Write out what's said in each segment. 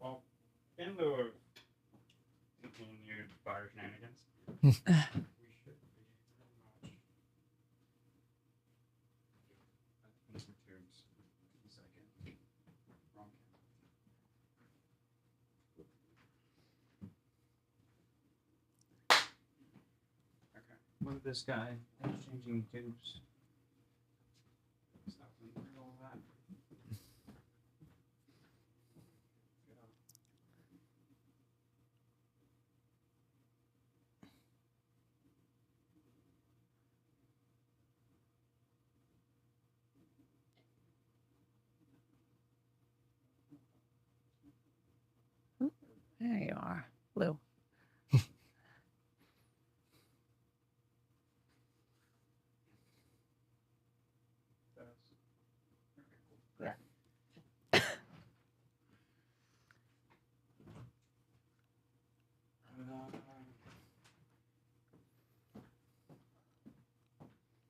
Well, in lieu of continued fire shenanigans, we should be pretty much. Some tubes. A second. Wrong camera. Okay. Look at this guy changing tubes. Stop them through all that. There you are, Lou. Yeah.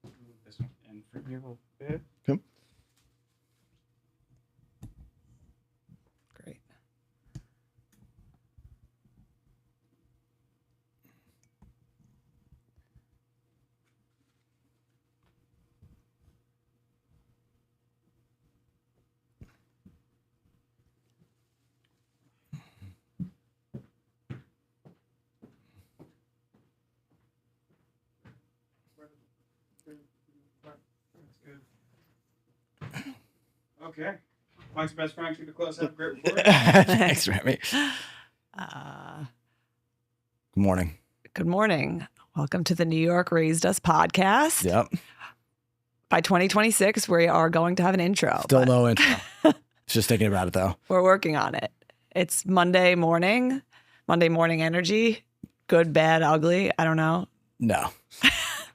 Move this one in for you a little bit. Yep. Great. That's good. Okay. Mike's best friend took a close up. Great report. Thanks, Remy. Good morning. Good morning. Welcome to the New York Raised Us podcast. Yep. By 2026, we are going to have an intro. Still but no intro. Just thinking about it though. We're working on it. It's Monday morning energy. Good, bad, ugly. I don't know. No.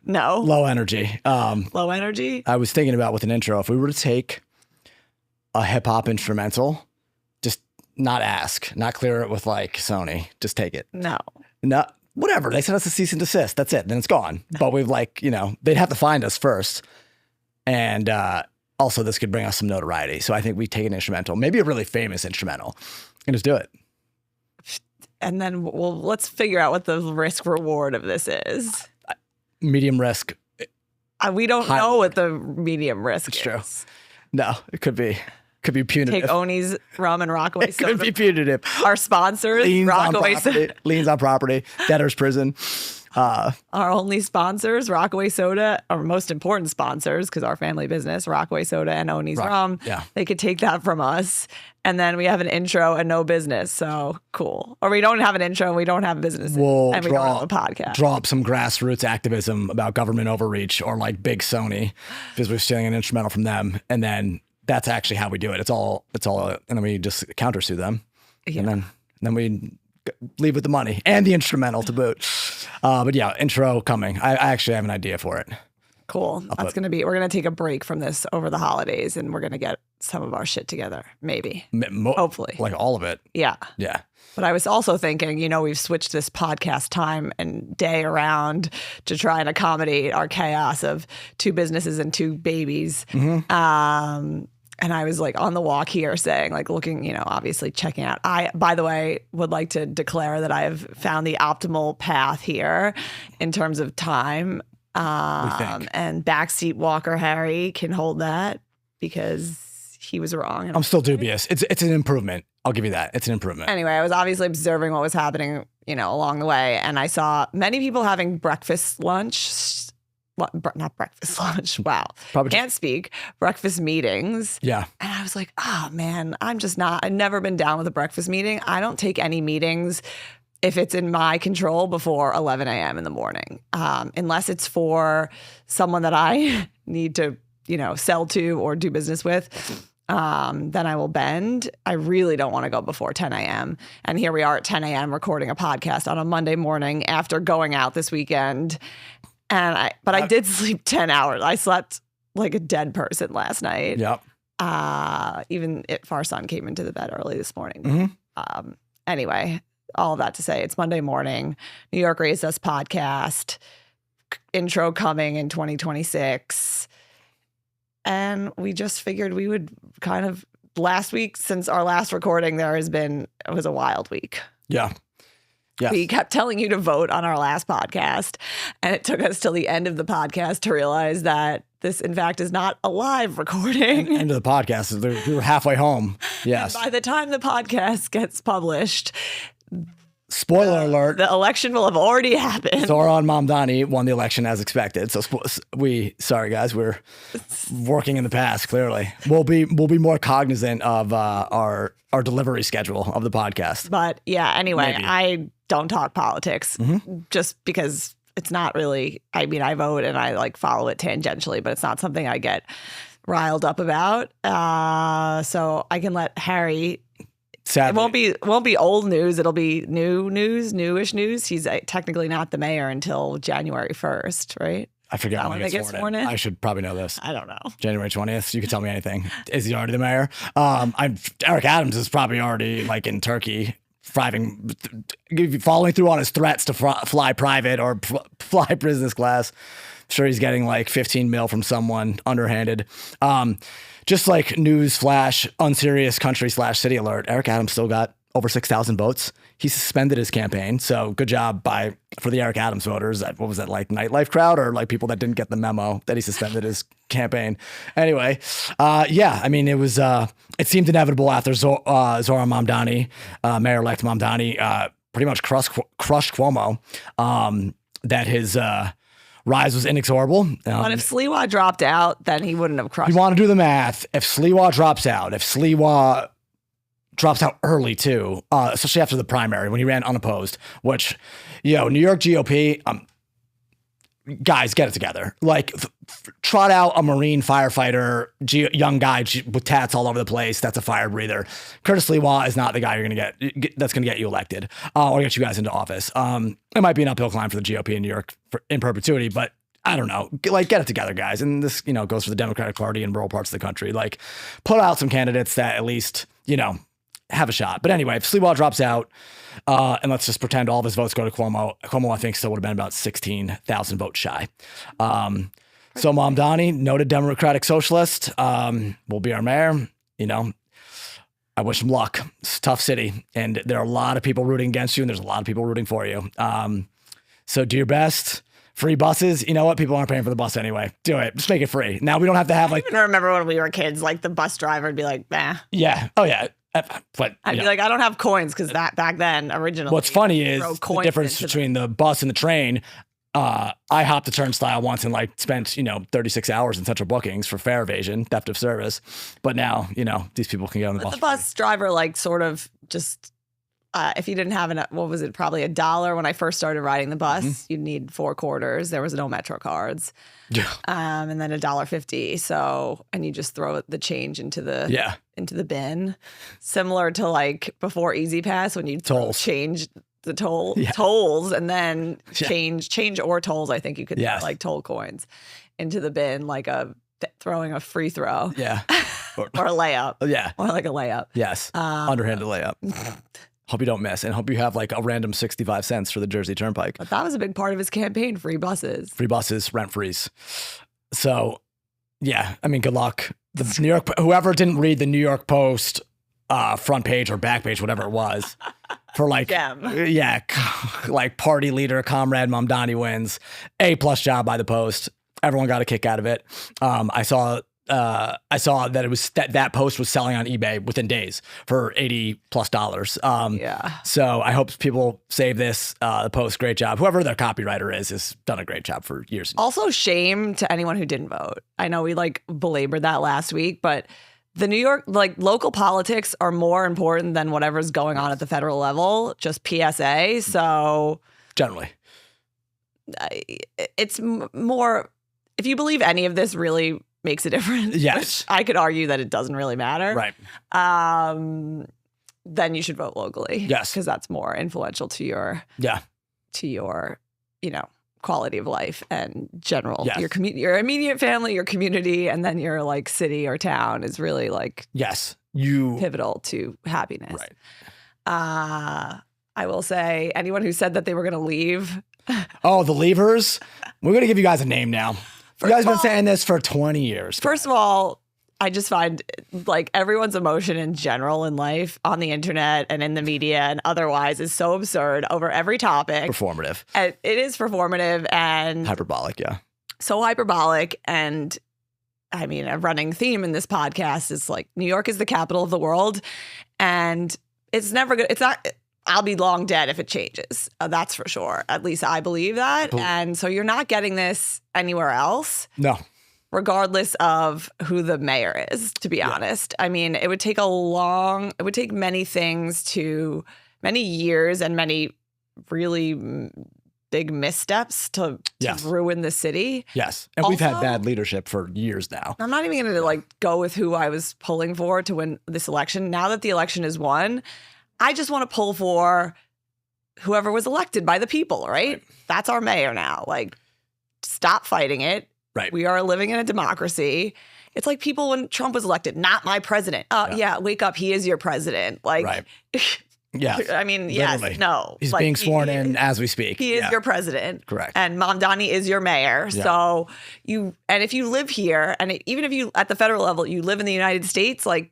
No. Low energy. Low energy. I was thinking about with an intro, if we were to take a hip hop instrumental, just not ask, not clear it with like Sony, just take it. No. No, whatever. They sent us a cease and desist. That's it. Then it's gone. But we've like, they'd have to find us first. And also this could bring us some notoriety. So I think we take an instrumental, maybe a really famous instrumental, and just do it. And then let's figure out what the risk reward of this is. Medium risk. We don't High know reward. what the medium risk It's is. true. No, it could be punitive. Take Oni's rum and Rockaway It could soda. be punitive. Our sponsors, Liens on Rockaway property. soda. Liens on property. Debtor's prison. Our only sponsors, Rockaway Soda, our most important sponsors, because our family business, Rockaway Soda and Oni's Rum. Yeah. They could take that from us. And then we have an intro and no business. So cool. Or we don't have an intro and we don't have business. We'll and we don't have a podcast. Draw up some grassroots activism about government overreach or like big Sony because we're stealing an instrumental from them. And then that's actually how we do it. It's all, and then we just countersue them. Yeah. And then we leave with the money and the instrumental to boot. But yeah, intro coming. I actually have an idea for it. Cool. We're going to take a break from this over the holidays and we're going to get some of our shit together. Maybe. Hopefully. Like all of it. Yeah. Yeah. But I was also thinking, we've switched this podcast time and day around to try and accommodate our chaos of 2 businesses and 2 babies. Mm-hmm. And I was like on the walk here saying, like looking, obviously checking out. I, by the way, would like to declare that I have found the optimal path here in terms of time. And backseat walker Harry can hold that because he was wrong. I'm still dubious. It's an improvement. I'll give you that. It's an improvement. Anyway, I was obviously observing what was happening, along the way. And I saw many people having breakfast, lunch. Not breakfast, lunch. Wow. Probably can't speak. Breakfast meetings. Yeah. And I was like, oh man, I've never been down with a breakfast meeting. I don't take any meetings if it's in my control before 11 a.m. in the morning, unless it's for someone that I need to, sell to or do business with. Then I will bend. I really don't want to go before 10 a.m. And here we are at 10 a.m. recording a podcast on a Monday morning after going out this weekend. But I did sleep 10 hours. I slept like a dead person last night. Yep. Even if our son came into the bed early this morning. Mm-hmm. Anyway, all of that to say, it's Monday morning. New York Raised Us podcast. Intro coming in 2026. And we just figured we would kind of last week, since our last recording, it was a wild week. Yeah. Yes. We kept telling you to vote on our last podcast, and it took us till the end of the podcast to realize that this, in fact, is not a live recording. End of the podcast. We were halfway home. Yes. And by the time the podcast gets published, Spoiler alert. the election will have already happened. Zohran Mamdani won the election as expected. So sorry guys, we're working in the past. Clearly, we'll be more cognizant of our delivery schedule of the podcast. But yeah, anyway, Maybe. I don't talk politics just because it's not really. I mean, I vote and I like follow it tangentially, but it's not something I get riled up about. So I can let Harry. Sadly, It won't be old news. It'll be newish news. He's technically not the mayor until January 1st, right? I forget that when when he gets sworn in. I should probably know this. I don't know. January 20th. You can tell me anything. Is he already the mayor? Eric Adams is probably already like in Turkey, following through on his threats to fly private or fly business class. I'm sure he's getting like 15 mil from someone underhanded. Just like news flash, unserious country / city alert. Eric Adams still got over 6,000 votes. He suspended his campaign. So good job for the Eric Adams voters. What was that, like nightlife crowd or like people that didn't get the memo that he suspended his campaign? Anyway, yeah, I mean, it seemed inevitable after Zohran Mamdani, Mayor-elect Mamdani, pretty much crushed Cuomo, that his rise was inexorable. But if Sliwa dropped out, then he wouldn't have crushed. You want to do the math. If Sliwa drops out, drops out early too, especially after the primary when he ran unopposed, which, New York GOP, guys, get it together. Like, trot out a Marine firefighter, young guy with tats all over the place. That's a fire breather. Curtis Sliwa is not the guy that's going to get you elected or get you guys into office. It might be an uphill climb for the GOP in New York in perpetuity, but I don't know. Like, get it together, guys. And this, goes for the Democratic Party in rural parts of the country. Like, put out some candidates that at least, have a shot. But anyway, if Sliwa drops out, and let's just pretend all of his votes go to Cuomo, I think still would have been about 16,000 votes shy. So Mamdani, noted Democratic socialist, will be our mayor. I wish him luck. It's a tough city, and there are a lot of people rooting against you, and there's a lot of people rooting for you. So do your best. Free buses. You know what? People aren't paying for the bus anyway. Do it. Just make it free. Now we don't have to have I even remember when we were kids, like the bus driver would be like, nah. Yeah. Oh yeah. But I'd be like, I don't have coins because that back then originally. What's funny is the difference between the bus and the train. I hopped the turnstile once and spent 36 hours in central bookings for fare evasion, theft of service. But now these people can get on the bus. The bus driver sort of just if you didn't have what was it, probably $1 when I first started riding the bus, you'd need 4 quarters. There was no Metro cards. Yeah. And then $1.50. So, and you just throw the change into the bin, similar to before Easy Pass when you change the tolls and then change or tolls. I think you could toll coins into the bin, throwing a free throw. Yeah. Or a layup. Yeah. Or a layup. Yes. Underhanded layup. Hope you don't miss, and hope you have a random 65 cents for the Jersey Turnpike. But that was a big part of his campaign, free buses. Free buses, rent freeze. So, yeah, I mean, good luck. The New York, whoever didn't read the New York Post front page or back page, whatever it was, for party leader, Comrade Mamdani wins. A+ job by the Post. Everyone got a kick out of it. I saw that it was that post was selling on eBay within days for $80+. Yeah. So I hope people save this. The Post, great job. Whoever their copywriter is has done a great job for years. Also, shame to anyone who didn't vote. I know we belabored that last week, but the New York local politics are more important than whatever's going on at the federal level. Just PSA. So generally, it's more. If you believe any of this really makes a difference. Yes. Which I could argue that it doesn't really matter. Right. Then you should vote locally. Yes. Because that's more influential to your quality of life and general your immediate family, your community, and then your city or town is really pivotal to happiness. Right. I will say anyone who said that they were going to leave. Oh, the leavers. We're going to give you guys a name now. You guys have been saying this for 20 years. First of all, I just find like everyone's emotion in general in life on the internet and in the media and otherwise is so absurd over every topic. Performative. And it is performative and Hyperbolic, yeah. so hyperbolic. And I mean, a running theme in this podcast is like New York is the capital of the world. And it's never good. It's not. I'll be long dead if it changes. That's for sure. At least I believe that. And so you're not getting this anywhere else. No. Regardless of who the mayor is, to be honest. I mean, it would take many years and many really big missteps to ruin the city. Yes. And we've had bad leadership for years now. I'm not even going to like go with who I was pulling for to win this election. Now that the election is won, I just want to pull for whoever was elected by the people, right? That's our mayor now. Like, stop fighting it. Right. We are living in a democracy. It's like people when Trump was elected, not my president. Yeah, wake up. He is your president. Like, right. Yeah. I mean, literally. yes, no. He's like, being sworn in as we speak. He is your president. Correct. And Mamdani is your mayor. Yeah. So if you live here, and even if you, at the federal level, you live in the United States, like,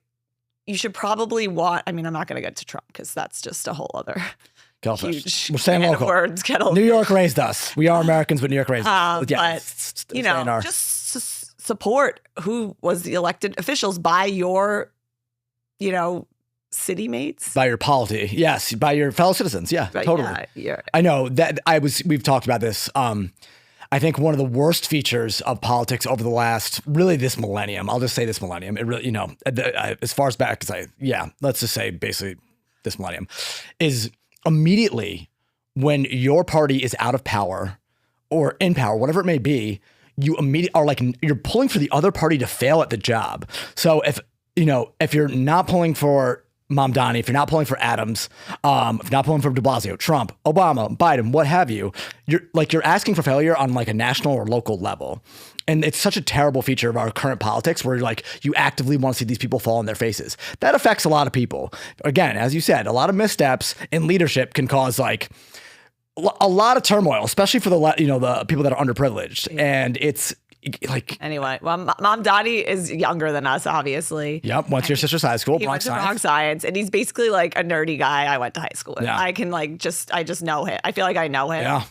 you should probably want, I mean, I'm not going to get to Trump because that's just a whole other huge We're saying local. Words, New York raised us. We are Americans, but New York raised us. But, you know, just support who was the elected officials by your, you know, city mates. By your polity. Yes. By your fellow citizens. Yeah, But totally. yeah. I know that we've talked about this. I think one of the worst features of politics over the last, really this millennium, I'll just say this millennium, it really, you know, as far as back as let's just say basically this millennium, is immediately when your party is out of power or in power, whatever it may be, you immediately are like, you're pulling for the other party to fail at the job. So if you're not pulling for Mamdani, if you're not pulling for Adams, if you're not pulling for de Blasio, Trump, Obama, Biden, what have you, you're asking for failure on like a national or local level. And it's such a terrible feature of our current politics where you actively want to see these people fall on their faces. That affects a lot of people. Again, as you said, a lot of missteps in leadership can cause like a lot of turmoil, especially for the people that are underprivileged. And it's like, anyway, well, Mamdani is younger than us, obviously. Yep. Went to your sister's high school, he went to Bronx Science, and he's basically like a nerdy guy I went to high school with. Yeah. I can I just know him. I feel like I know him. Yeah.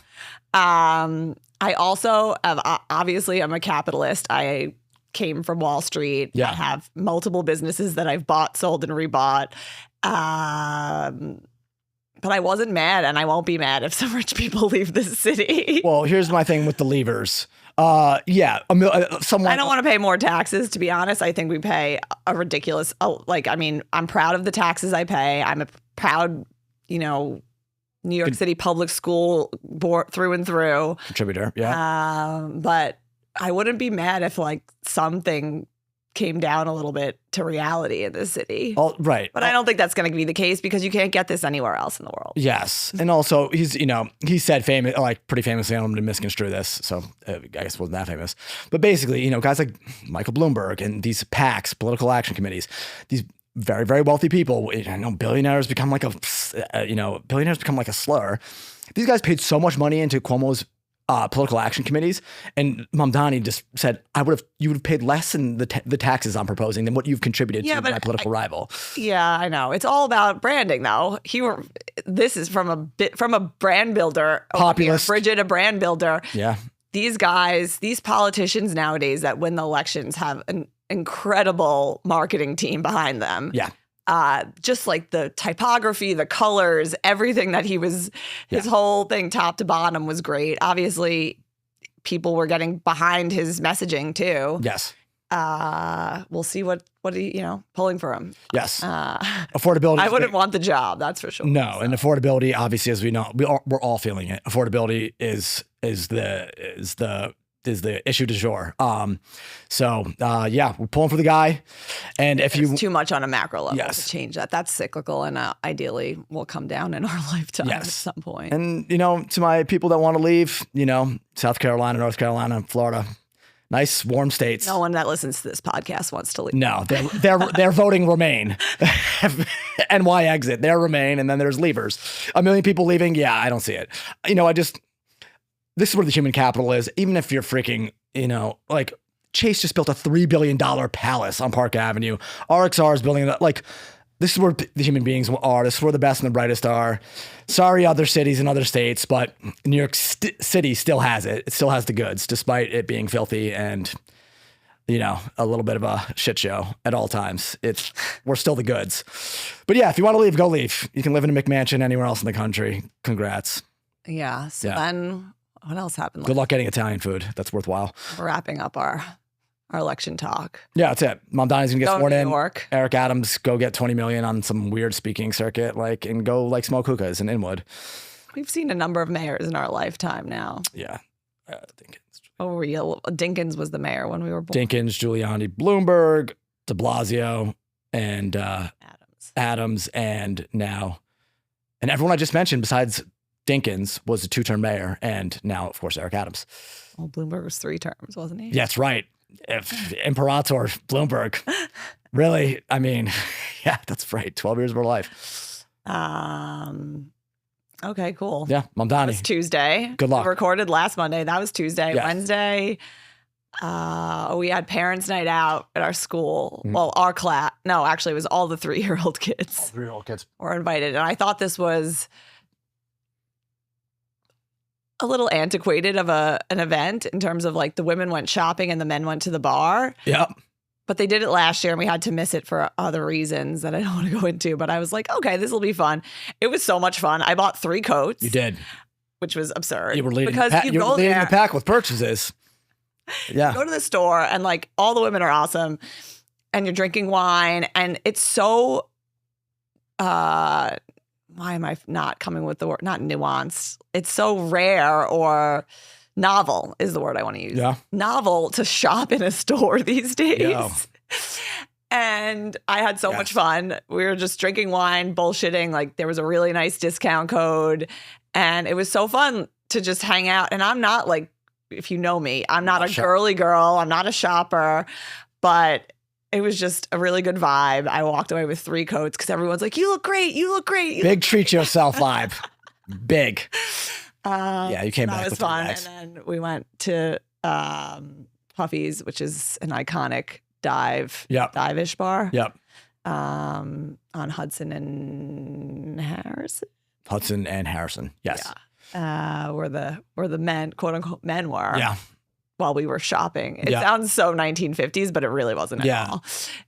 I also obviously I'm a capitalist. I came from Wall Street. Yeah. I have multiple businesses that I've bought, sold, and rebought. But I wasn't mad, and I won't be mad if some rich people leave this city. Well, here's my thing with the leavers. I don't want to pay more taxes, to be honest. I think we pay a ridiculous, I'm proud of the taxes I pay. I'm a proud, New York City public school board through and through. Contributor, yeah. But I wouldn't be mad if something came down a little bit to reality in this city. Oh, right. But I don't think that's going to be the case because you can't get this anywhere else in the world. Yes. And also he said pretty famously, I don't want to misconstrue this, so I guess it wasn't that famous. But basically, guys like Michael Bloomberg and these PACs, political action committees, these very, very wealthy people, billionaires become like a slur. These guys paid so much money into Cuomo's political action committees, and Mamdani just said, you would have paid less in the taxes I'm proposing than what you've contributed to my political rival. Yeah, I know. It's all about branding, though. This is from a brand builder, populist, Bridget, a brand builder. Yeah, these guys, these politicians nowadays that win the elections have an incredible marketing team behind them. Yeah. Just like the typography, the colors, everything that his whole thing top to bottom was great. Obviously, people were getting behind his messaging too. Yes. We'll see what he, pulling for him. Yes. Affordability. I wouldn't want the job, that's for sure. No, and affordability, obviously, as we know, we're all feeling it. Affordability is the issue du jour. We're pulling for the guy. And if There's too much on a macro level yes. to change that. That's cyclical and ideally will come down in our lifetime at some point. And, to my people that want to leave, South Carolina, North Carolina, Florida, nice warm states. No one that listens to this podcast wants to leave. No, they're voting Remain. NY exit, they're Remain, and then there's leavers. 1 million people leaving. Yeah, I don't see it. This is where the human capital is. Even if you're freaking, Chase just built a $3 billion palace on Park Avenue. RXR is building that. Like, this is where the human beings are. This is where the best and the brightest are. Sorry, other cities and other states, but New York City still has it. It still has the goods, despite it being filthy and, you know, a little bit of a shit show at all times. We're still the goods. But yeah, if you want to leave, go leave. You can live in a McMansion anywhere else in the country. Congrats. Yeah. So then what else happened? Good luck getting Italian food. That's worthwhile. We're wrapping up our election talk. Yeah, that's it. Mamdani's gonna get Go to sworn New in. York. Eric Adams go get 20 million on some weird speaking circuit, like, and go like smoke hookahs in Inwood. We've seen a number of mayors in our lifetime now. Yeah, Oh, real Dinkins was the mayor when we were born. Dinkins, Giuliani, Bloomberg, De Blasio, and Adams, and now, and everyone I just mentioned besides Dinkins was a 2-term mayor, and now, of course, Eric Adams. Well, Bloomberg was 3 terms, wasn't he? Yeah, that's right. If Imperator Bloomberg. Really? I mean, yeah, that's right. 12 years of our life. Okay, cool. Yeah, That Mamdani. was Tuesday. Good luck. We recorded last Monday. That was Tuesday. Yes. Wednesday, we had parents' night out at our school. Well, our class. No, actually, it was all the 3-year-old kids 3-year-old kids. were invited. And I thought this was a little antiquated of an event in terms of like the women went shopping and the men went to the bar. Yep. But they did it last year and we had to miss it for other reasons that I don't want to go into. But I was like, okay, this will be fun. It was so much fun. I bought 3 coats. You did. Which was absurd. You were leading, because you were leading the pack with purchases. Yeah. Go to the store and like all the women are awesome and you're drinking wine and it's so, why am I not coming with the word? Not nuanced. It's so rare or novel is the word I want to use. Yeah. Novel to shop in a store these days. Yeah. And I had so much fun. We were just drinking wine, bullshitting. Like there was a really nice discount code. And it was so fun to just hang out. And I'm not like, if you know me, I'm not a girly girl. I'm not a shopper. But it was just a really good vibe. I walked away with 3 coats because everyone's like, you look great. You look great. Big treat yourself vibe. Big. Yeah, you came back. That was with fun. And then we went to Puffy's, which is an iconic dive-ish bar. Yep. On Hudson and Harrison. Hudson and Harrison. Yes. Yeah. Where the men, quote unquote, men were. Yeah. While we were shopping. It sounds so 1950s, but it really wasn't at all.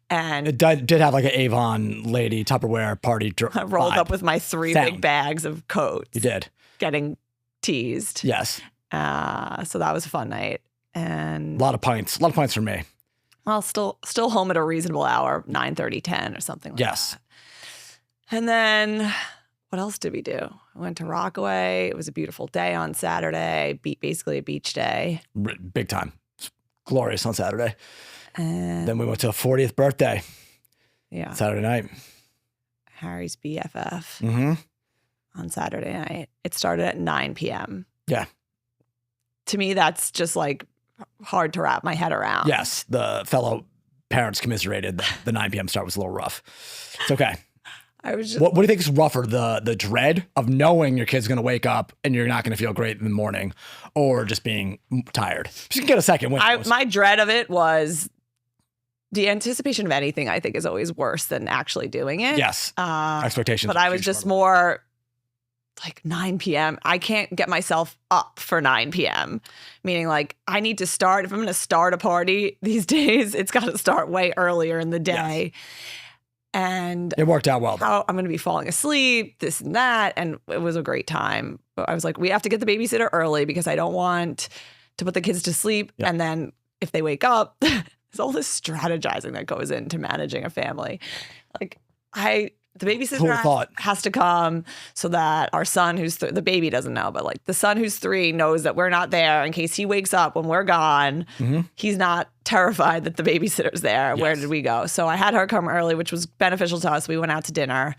And it did have like an Avon lady Tupperware party. I rolled up with my 3 big bags of coats. You did. Getting teased. Yes. So that was a fun night. And a lot of pints for me. Well, still home at a reasonable hour, 9:30, 10 or something like that. And then what else did we do? I went to Rockaway. It was a beautiful day on Saturday, basically a beach day. Big time. Glorious on Saturday. And then we went to a 40th birthday. Yeah. Saturday night. Harry's BFF on Saturday night. It started at 9 p.m. Yeah. To me, that's just like hard to wrap my head around. Yes. The fellow parents commiserated. The 9 p.m. start was a little rough. It's okay. I was just, what do you think is rougher, the dread of knowing your kid's going to wake up and you're not going to feel great in the morning, or just being tired? You can get a second win. My dread of it was the anticipation of anything. I think is always worse than actually doing it. Yes, expectations. But I was just more like 9 p.m. I can't get myself up for 9 p.m. Meaning like I need to start. If I'm going to start a party these days, it's got to start way earlier in the day. Yes. And it worked out well. I'm going to be falling asleep, this and that. And it was a great time. But I was like, we have to get the babysitter early because I don't want to put the kids to sleep. Yep. And then if they wake up, there's all this strategizing that goes into managing a family. Like the babysitter has to come so that our son who's the baby doesn't know, but like the son who's 3 knows that we're not there in case he wakes up when we're gone. He's not terrified that the babysitter's there. Yes. Where did we go? So I had her come early, which was beneficial to us. We went out to dinner.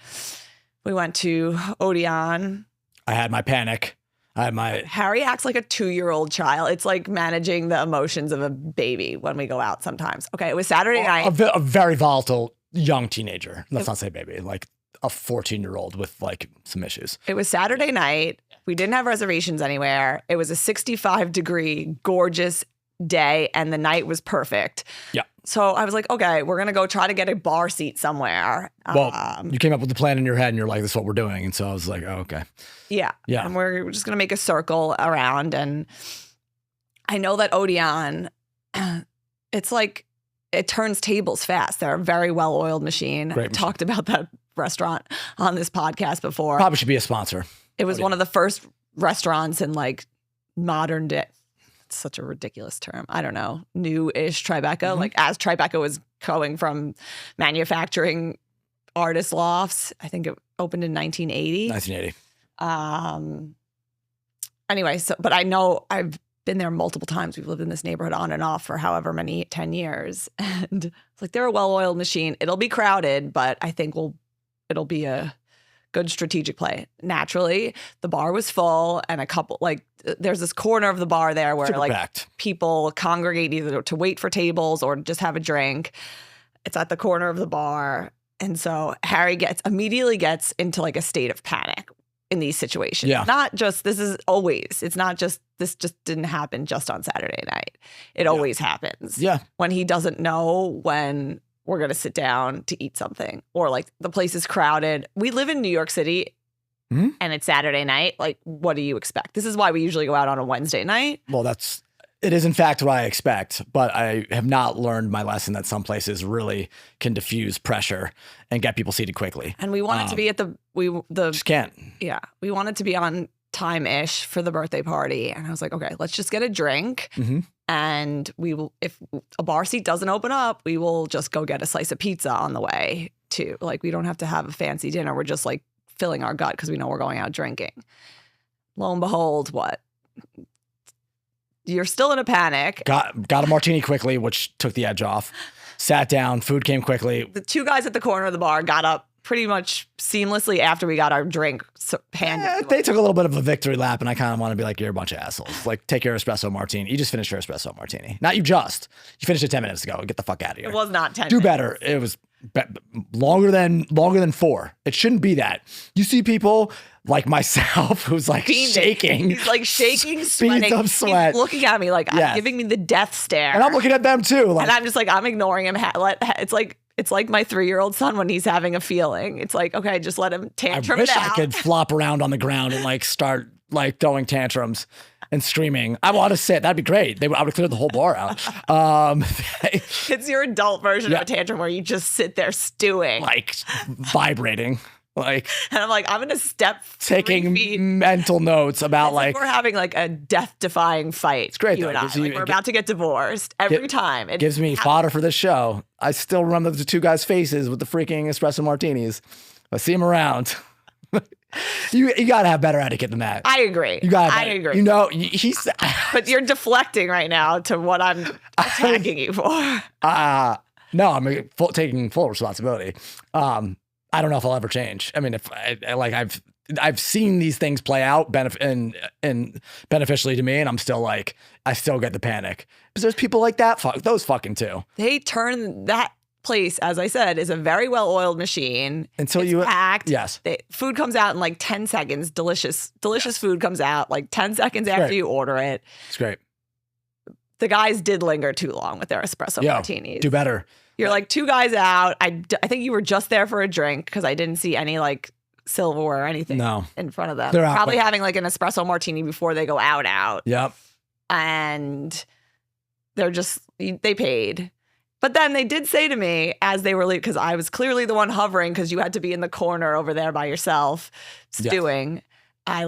We went to Odeon. I had my panic. Harry acts like a 2-year-old child. It's like managing the emotions of a baby when we go out sometimes. Okay, it was Saturday night. A very volatile young teenager. Let's not say baby, like a 14-year-old with like some issues. It was Saturday night. We didn't have reservations anywhere. It was a 65-degree, gorgeous day and the night was perfect. Yeah. So I was like, okay, we're going to go try to get a bar seat somewhere. Well, you came up with the plan in your head and you're like, this is what we're doing. And so I was like, oh, okay. Yeah. Yeah. And we're just going to make a circle around. And I know that Odeon, it's like, it turns tables fast. They're a very well-oiled machine. Great I machine. talked about that restaurant on this podcast before. Probably should be a sponsor. It was Odeon. one of the first restaurants in like modern day. It's such a ridiculous term. I don't know. New-ish Tribeca. Mm-hmm. Like as Tribeca was going from manufacturing artist lofts. I think it opened in 1980. 1980. Anyway, so but I know I've been there multiple times. We've lived in this neighborhood on and off for however many 10 years. And it's like they're a well-oiled machine. It'll be crowded, but I think it'll be a good strategic play. Naturally, the bar was full and a couple there's this corner of the bar there where Super like packed. people congregate either to wait for tables or just have a drink. It's at the corner of the bar. And so Harry immediately gets into like a state of panic in these situations. Yeah. It's not just, this just didn't happen just on Saturday night. It always happens. Yeah. When he doesn't know when we're going to sit down to eat something or like the place is crowded. We live in New York City Mhm. and it's Saturday night. Like, what do you expect? This is why we usually go out on a Wednesday night. Well, it is in fact what I expect, but I have not learned my lesson that some places really can diffuse pressure and get people seated quickly. And we wanted to be at Just can't. yeah, we wanted to be on time-ish for the birthday party. And I was like, okay, let's just get a drink. Mm-hmm. And we will, if a bar seat doesn't open up, we will just go get a slice of pizza on the way too. Like, we don't have to have a fancy dinner. We're just like filling our gut because we know we're going out drinking. Lo and behold, what? You're still in a panic. Got a martini quickly, which took the edge off. Sat down, food came quickly. The two guys at the corner of the bar got up pretty much seamlessly after we got our drink handed. to They us. took a little bit of a victory lap, and I kind of want to be like, you're a bunch of assholes. Like, take your espresso martini. You just finished your espresso martini. Not you just. You finished it 10 minutes ago. Get the fuck out of here. It was not 10 Do minutes. better. It was longer than 4. It shouldn't be that. You see people like myself who's like Fiending. shaking. He's like shaking, Beads sweating. of sweat. He's looking at me like Yes. giving me the death stare. And I'm looking at them too. Like, And I'm just like, I'm ignoring him. It's like my 3-year-old son when he's having a feeling. It's like, okay, just let him I tantrum wish it I out. could flop around on the ground and like start like throwing tantrums and screaming. I want to sit. That'd be great. I would have cleared the whole bar out. It's your adult version Yeah. of a tantrum where you just sit there stewing. Like vibrating, like And I'm like, I'm going to step 3 taking feet. mental notes about It's like, we're having like a death-defying fight. It's great, you though. and I. Gives you- Like, we're about to get divorced every time. It gives me fodder for this show. I still remember the 2 guys' faces with the freaking espresso martinis. I see them around. You gotta have better etiquette than that. I agree. You gotta. I agree. You know, he's. But you're deflecting right now to what I'm attacking you for. No, I'm taking full responsibility. I don't know if I'll ever change. I mean, if I've seen these things play out and beneficially to me, and I'm still like, I still get the panic because there's people like that. Those fucking too. They turn that place, as I said, is a very well-oiled machine. Until It's you packed. Yes. Food comes out in like 10 seconds. Delicious food comes out like 10 seconds after great. you order it. It's great. The guys did linger too long with their espresso martinis. Do better. You're like 2 guys out. I think you were just there for a drink because I didn't see any like silverware or anything No. in front of them. They're out Probably quick. having like an espresso martini before they go out. Yep. And they paid. But then they did say to me as they were leaving, because I was clearly the one hovering because you had to be in the corner over there by yourself stewing. I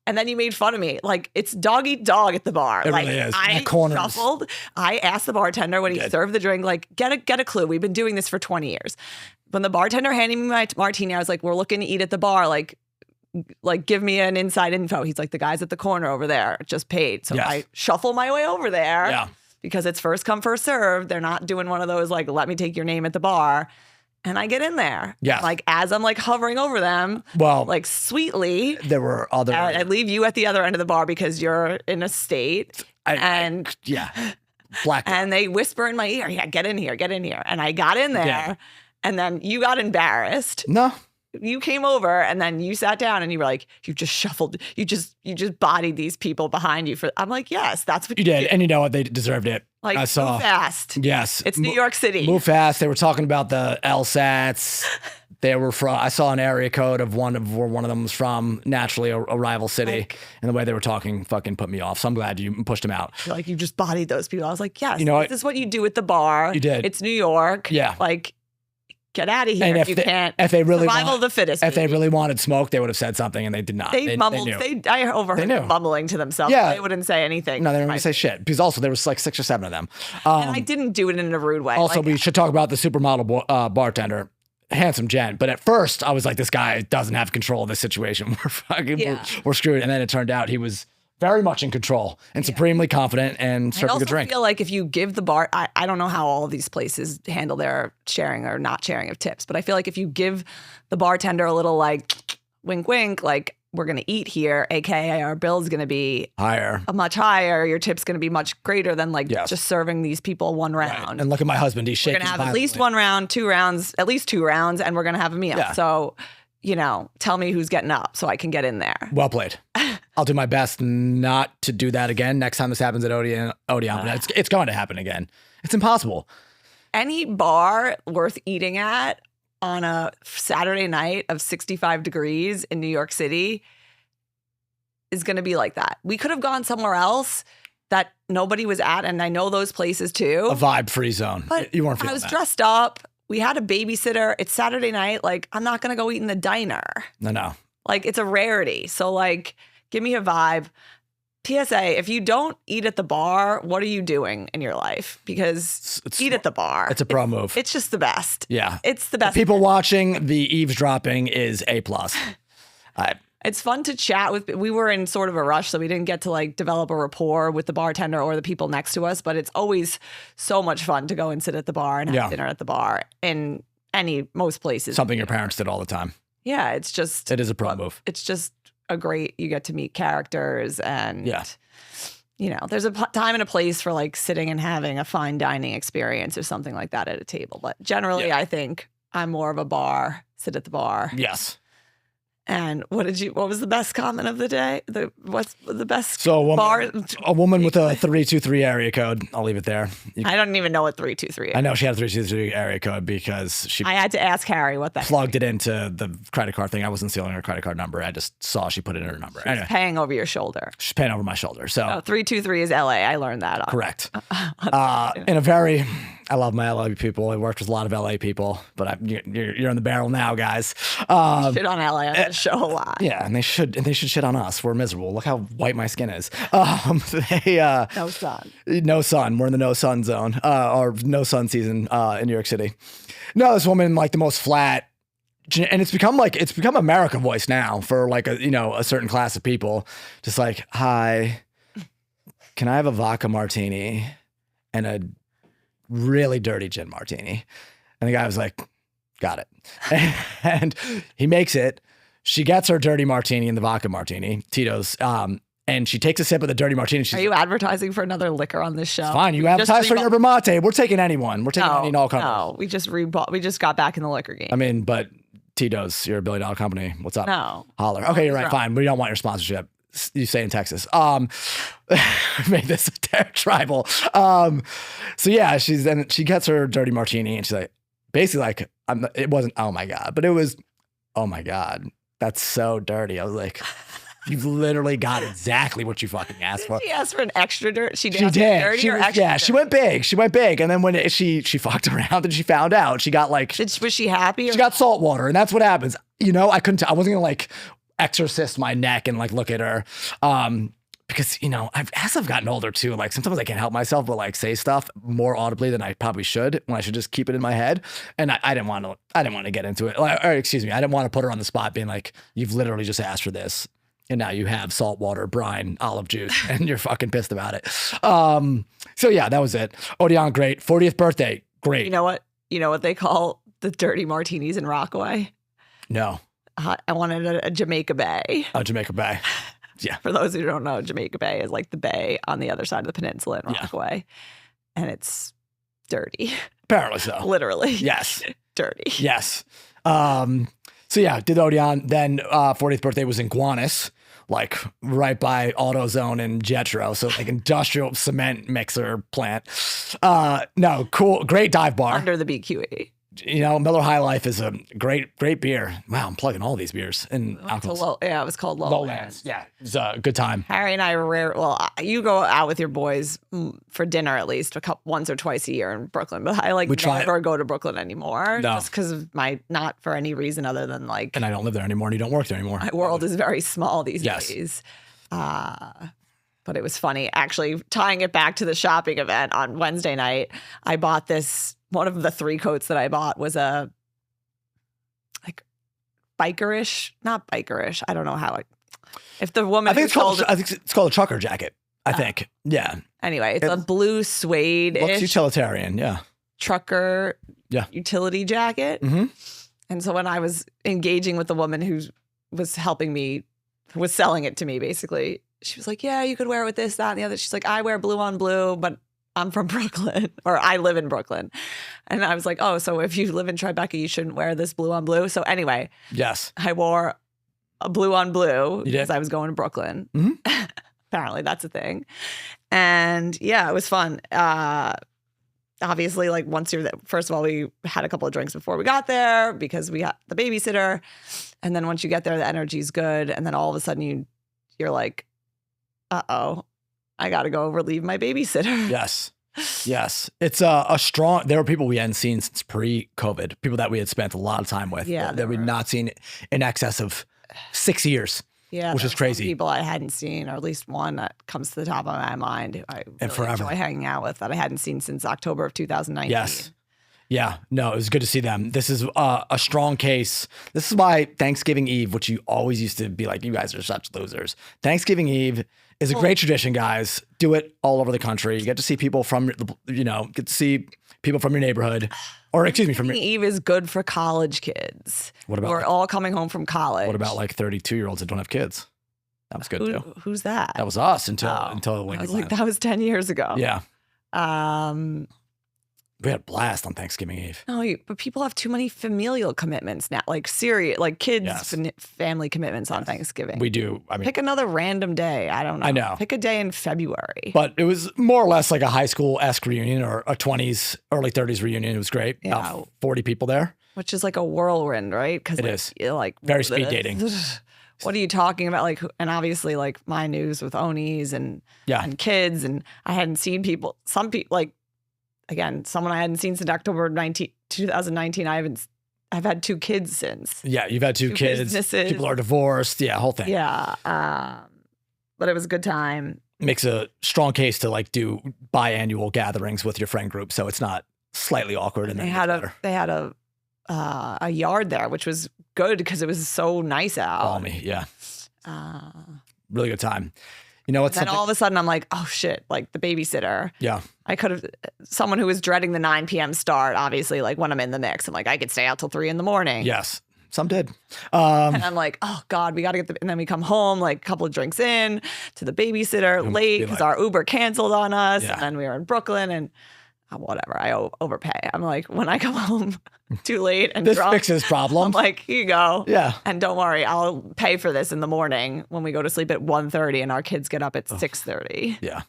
and then you made fun of me. Like, it's dog eat dog at the bar. It like, really is. I That corner is- shuffled. I asked the bartender when he Good. served the drink, like, get a clue. We've been doing this for 20 years. When the bartender handed me my martini, I was like, we're looking to eat at the bar. Like give me an inside info. He's like, the guys at the corner over there just paid. So Yes. I shuffle my way over there. Yeah. Because it's first come, first serve. They're not doing one of those, like, let me take your name at the bar. And I get in there. Yes. Like, as I'm like hovering over them, Well, like sweetly, there were other. I leave you at the other end of the bar because you're in a state. Yeah. Black. And they whisper in my ear, yeah, get in here. And I got in there. Yeah. And then you got embarrassed. No. you came over and then you sat down and you were like, you just shuffled, you just bodied these people behind you I'm like, yes, that's what You did. do. And you know what? They deserved it. Like, I saw. move fast. Yes. It's New York City. Move fast. They were talking about the LSATs. They were from, I saw an area code of where one of them was from, naturally a rival city. And the way they were talking fucking put me off. So I'm glad you pushed them out. Like, you just bodied those people. I was like, yes, You know what? this is what you do at the bar. You did. It's New York. Yeah. Like, get out of here. And if you can't. If they really survival of the fittest. If they baby. really wanted smoke, they would have said something, and they did not. They mumbled. knew. I overheard knew. them mumbling to themselves. Yeah. They wouldn't say anything. No, they weren't going to say shit. Because also there was like 6 or 7 of them. And I didn't do it in a rude way. Also, Like, we should talk about the supermodel bartender. Handsome gent, but at first I was like, this guy doesn't have control of this situation. We're screwed. And then it turned out he was very much in control and supremely confident and I serving also a drink. feel like if you give the bar, I don't know how all of these places handle their sharing or not sharing of tips, but I feel like if you give the bartender a little like wink, wink, like we're going to eat here, aka our bill's going to be Higher. much higher, your tip's going to be much greater than like Yes. just serving these people one round. Right. And look at my husband. He's We're shaking. going to have at least one round, 2 rounds, at least 2 rounds, and we're going to have a meal. Yeah. So, tell me who's getting up so I can get in there. Well played. I'll do my best not to do that again next time this happens at Odeon. But it's going to happen again. It's impossible. Any bar worth eating at on a Saturday night of 65 degrees in New York City is going to be like that. We could have gone somewhere else that nobody was at, and I know those places too. A vibe-free zone. But You weren't feeling I was that. dressed up. We had a babysitter. It's Saturday night. Like, I'm not going to go eat in the diner. No. Like, it's a rarity. So, like, give me a vibe. PSA, if you don't eat at the bar, what are you doing in your life? Because eat at the bar. It's a pro move. It's just the best. Yeah. It's the best. People watching, the eavesdropping is A+. It's fun to chat with. We were in sort of a rush, so we didn't get to like develop a rapport with the bartender or the people next to us. But it's always so much fun to go and sit at the bar and have dinner at the bar in most places. Something your parents did all the time. Yeah, it's just. It is a pro move. It's just you get to meet characters and. There's a time and a place for like sitting and having a fine dining experience or something like that at a table. But generally, I think I'm more of a sit at the bar. Yes. And what was the best comment of the day? What's the best So bar? a woman with a 323 area code. I'll leave it there. I don't even know what 323 is. I know she had a 323 area code because she I had to ask Harry what that plugged it into the credit card thing. I wasn't stealing her credit card number. I just saw she put it in her number. Anyway, paying over your shoulder. she's paying over my shoulder. So 323 is LA. I learned that. correct. I love my LA people. I worked with a lot of LA people, but you're in the barrel now, guys. Shit on LA on this show a lot. Yeah, and they should shit on us. We're miserable. Look how white my skin is. No sun. No sun. We're in the no sun zone, or no sun season in New York City. No, this woman like the most flat, and it's become America voice now for like a certain class of people. Just like, hi, can I have a vodka martini and a really dirty gin martini? And the guy was like, got it. And he makes it. She gets her dirty martini and the vodka martini, Tito's, and she takes a sip of the dirty martini. Are you advertising for another liquor on this show? Fine, you advertise for yerba mate. We're taking anyone. We're taking any and all companies. No, we just got back in the liquor game. I mean, but Tito's, you're $1 billion company. What's up? No. Holler. Okay, you're right. wrong. Fine. We don't want your sponsorship. You say in Texas. Made this tribal. So yeah, she gets her dirty martini and she's like, basically like, it wasn't, oh my God, but it was, oh my God, that's so dirty. I was like, you've literally got exactly what you fucking asked for. She asked for an extra dirt. She She did. Dirty or extra Yeah, dirt? she went big. She went big. And then when she fucked around and she found out, she got like, Was she happy? Or she got salt water, and that's what happens. I wasn't gonna like exorcist my neck and like look at her. Because as I've gotten older too, like sometimes I can't help myself but like say stuff more audibly than I probably should when I should just keep it in my head. And I didn't want to get into it. Or excuse me, I didn't want to put her on the spot being like, you've literally just asked for this. And now you have salt water, brine, olive juice, and you're fucking pissed about it. So yeah, that was it. Odeon, great. 40th birthday, great. You know what? You know what they call the dirty martinis in Rockaway? No. I wanted a Jamaica Bay. Oh, Jamaica Bay. Yeah. For those who don't know, Jamaica Bay is like the bay on the other side of the peninsula in Rockaway. And it's dirty. Apparently so. Literally. Yes. Dirty. Yes. So yeah, did Odeon. Then 40th birthday was in Guanas, like right by AutoZone and Jetro. So like industrial cement mixer plant. No, cool. Great dive bar. Under the BQE. You know, Miller High Life is a great beer. Wow, I'm plugging all these beers and alcohols. Yeah, it was called Lowlands. Yeah, it's a good time. Harry and I you go out with your boys for dinner at least once or twice a year in Brooklyn, but I never go to Brooklyn anymore just because of not for any reason other than like. And I don't live there anymore and you don't work there anymore. My world is very small these days. But it was funny. Actually, tying it back to the shopping event on Wednesday night, I bought this. One of the 3 coats that I bought was a like bikerish, not bikerish. I don't know how if the woman. I think it's called a trucker jacket. I think. Yeah. Anyway, it's a blue suede. Looks utilitarian. Yeah. Trucker. Yeah. Utility jacket. Mm-hmm. And so when I was engaging with the woman who was helping me, was selling it to me, basically, she was like, "Yeah, you could wear it with this, that, and the other." She's like, "I wear blue on blue, but I'm from Brooklyn," or I live in Brooklyn. And I was like, "Oh, so if you live in Tribeca, you shouldn't wear this blue on blue." So anyway, yes, I wore a blue on blue because I was going to Brooklyn. Mm-hmm. Apparently that's a thing. And yeah, it was fun. Obviously, like once you're there, first of all, we had a couple of drinks before we got there because we had the babysitter. And then once you get there, the energy's good. And then all of a sudden you're like, uh-oh, I got to go relieve my babysitter. Yes. Yes. It's a strong, there were people we hadn't seen since pre-COVID, people that we had spent a lot of time with that we'd not seen in excess of 6 years. Yeah, which is crazy. People I hadn't seen, or at least one that comes to the top of my mind, who I really enjoy hanging out with, that I hadn't seen since October of 2019. Yes. Yeah, no, it was good to see them. This is a strong case. This is why Thanksgiving Eve, which you always used to be like, you guys are such losers. Thanksgiving Eve is a great tradition, guys. Do it all over the country. You get to see people from, get to see people from your neighborhood. Or excuse me, Thanksgiving Eve is good for college kids. What about we're all coming home from college? What about like 32-year-olds that don't have kids? That was good too. Who's that? That was us until the I was like, that was 10 years ago. Yeah. We had a blast on Thanksgiving Eve. No, but people have too many familial commitments now, like serious, like kids' family commitments on Thanksgiving. We do. I mean, pick another random day. I don't know. I know. Pick a day in February. But it was more or less like a high school-esque reunion or a 20s, early 30s reunion. It was great. Yeah. About 40 people there. Which is like a whirlwind, right? Because it is. Like very speed dating. What are you talking about? Like, and obviously, like my news with Onis and kids, and I hadn't seen people. Some people, like, again, someone I hadn't seen since October 2019. I've had 2 kids since. Yeah, you've had 2 kids. Businesses. People are divorced. Yeah, whole thing. Yeah, but it was a good time. Makes a strong case to like do biannual gatherings with your friend group, so it's not slightly awkward. And they had a yard there, which was good because it was so nice out. Balmy, yeah. Really good time. You know what's then all of a sudden I'm like, oh shit, like the babysitter. Yeah. I could have, someone who was dreading the 9 p.m. start, obviously, like when I'm in the mix, I'm like, I could stay out till 3 a.m. Yes. Some did. And I'm like, oh God, we got to get and then we come home like a couple of drinks in to the babysitter late because our Uber canceled on us. Yeah. And then we were in Brooklyn and whatever, I overpay. I'm like, when I come home too late and this drunk, fixes problem. I'm like, here you go. Yeah. And don't worry, I'll pay for this in the morning when we go to sleep at 1:30 and our kids get up at 6:30. Yeah.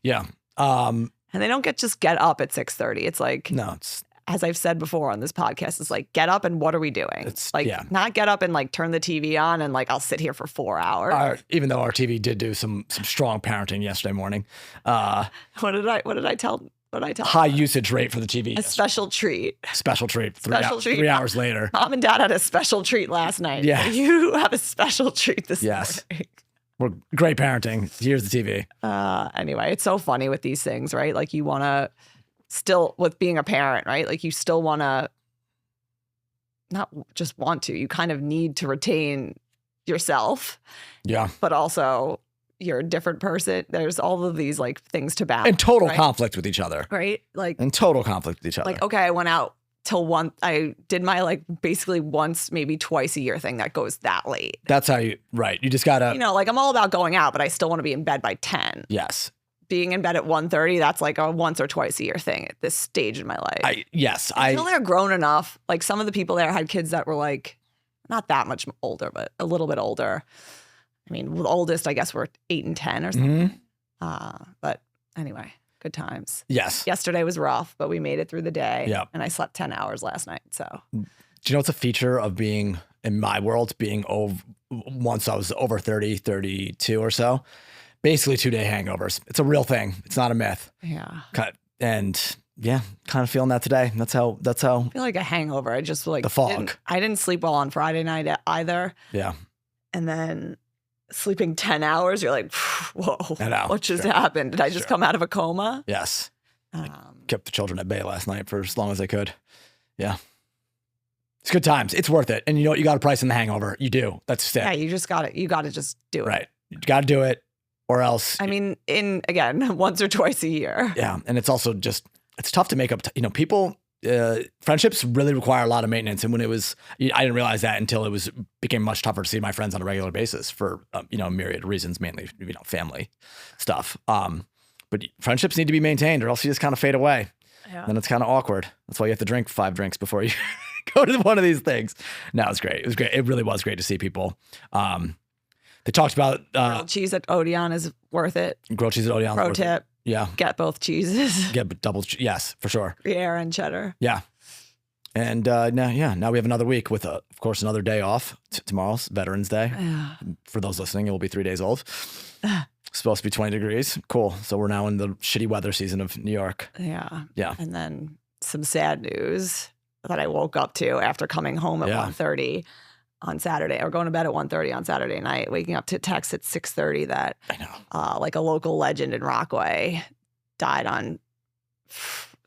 Yeah. And they don't just get up at 6:30. It's like, no, it's, as I've said before on this podcast, it's like, get up and what are we doing? It's like, not get up and like turn the TV on and like, I'll sit here for 4 hours. Even though our TV did do some strong parenting yesterday morning. What did I tell? High usage rate for the TV. A special treat. Special treat. 3 hours later. Mom and Dad had a special treat last night. Yeah. You have a special treat this morning. We're great parenting. Here's the TV. Anyway, it's so funny with these things, right? Like you want to still, with being a parent, right? Like you still want to, not just want to, you kind of need to retain yourself. Yeah. But also you're a different person. There's all of these like things to balance. In total conflict with each other. Right? Like in total conflict with each other. Like, okay, I went out till 1. I did my like basically once, maybe twice a year thing that goes that late. That's how you, right. You just gotta. Like I'm all about going out, but I still want to be in bed by 10. Yes. Being in bed at 1:30, that's like a once or twice a year thing at this stage in my life. Until they're grown enough. Like some of the people there had kids that were like, not that much older, but a little bit older. I mean, the oldest, I guess, we're 8 and 10 or something. But anyway, good times. Yes. Yesterday was rough, but we made it through the day. Yeah. And I slept 10 hours last night. So, Do you know what's a feature of being, in my world, being once I was over 30, 32 or so? Basically 2-day hangovers. It's a real thing. It's not a myth. yeah. And yeah, kind of feeling that today. That's how, I feel like a hangover. I just like The fog. I didn't sleep well on Friday night either. yeah. And then sleeping 10 hours, you're like, whoa, I know. what just Sure. happened? Did I just Sure. come out of a coma? Yes. Um, Kept the children at bay last night for as long as I could. Yeah. It's good times. It's worth it. And you know what? You got a price in the hangover. You do. That's sick. yeah, you just got it. You got to just do it. Right. You got to do it or else. I mean, again, once or twice a year. Yeah. And it's also just, it's tough to make up. People, friendships really require a lot of maintenance. And when I didn't realize that until became much tougher to see my friends on a regular basis for, a myriad of reasons, mainly, family stuff. But friendships need to be maintained or else you just kind of fade away. Yeah. Then it's kind of awkward. That's why you have to drink 5 drinks before you go to one of these things. No, it's great. It was great. It really was great to see people. They talked about Grilled cheese at Odeon is worth it. grilled cheese at Odeon. Pro tip, Yeah. get both cheeses. Get double. Yes, for sure. Gruyere and cheddar. Yeah. And now we have another week with, of course, another day off. Tomorrow's Veterans Day. Yeah. For those listening, it will be 3 days old. Supposed to be 20 degrees. Cool. So we're now in the shitty weather season of New York. Yeah. Yeah. And then some sad news that I woke up to after coming home at 1:30 on Saturday, or going to bed at 1:30 on Saturday night, waking up to text at 6:30 that I know. like a local legend in Rockaway died on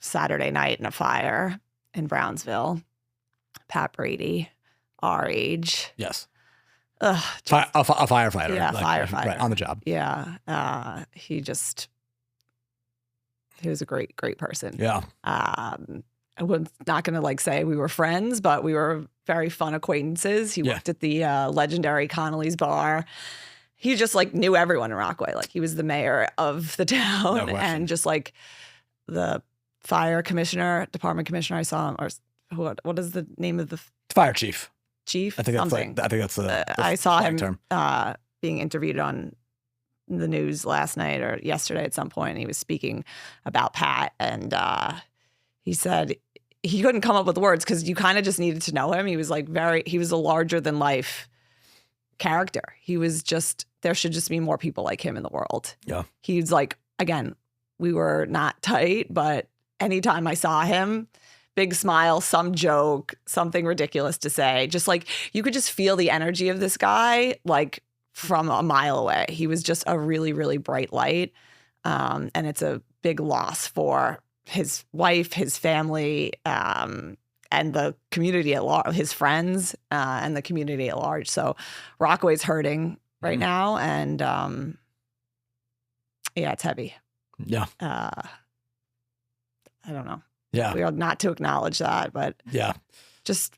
Saturday night in a fire in Brownsville. Pat Brady, our age. Yes. Ugh, A firefighter. Yeah, firefighter. Right, on the job. yeah. He was a great, great person. Yeah. I was not going to say we were friends, but we were very fun acquaintances. He worked at the legendary Connolly's Bar. He just knew everyone in Rockaway. He was the mayor of the town, and just the fire commissioner, department commissioner. I saw him, or what is the name of the Fire chief. chief? I think Something. that's the I saw him term. being interviewed on the news last night or yesterday at some point. And he was speaking about Pat, and he said he couldn't come up with words because you kind of just needed to know him. He was he was a larger than life character. He was there should just be more people like him in the world. Yeah. He's again, we were not tight, but anytime I saw him, big smile, some joke, something ridiculous to say. Just you could just feel the energy of this guy from a mile away. He was just a really, really bright light. And it's a big loss for his wife, his family, and the community at large, his friends, and the community at large. So Rockaway's hurting right now. And it's heavy. Yeah. I don't know. Yeah. We are not to acknowledge that, but Yeah. just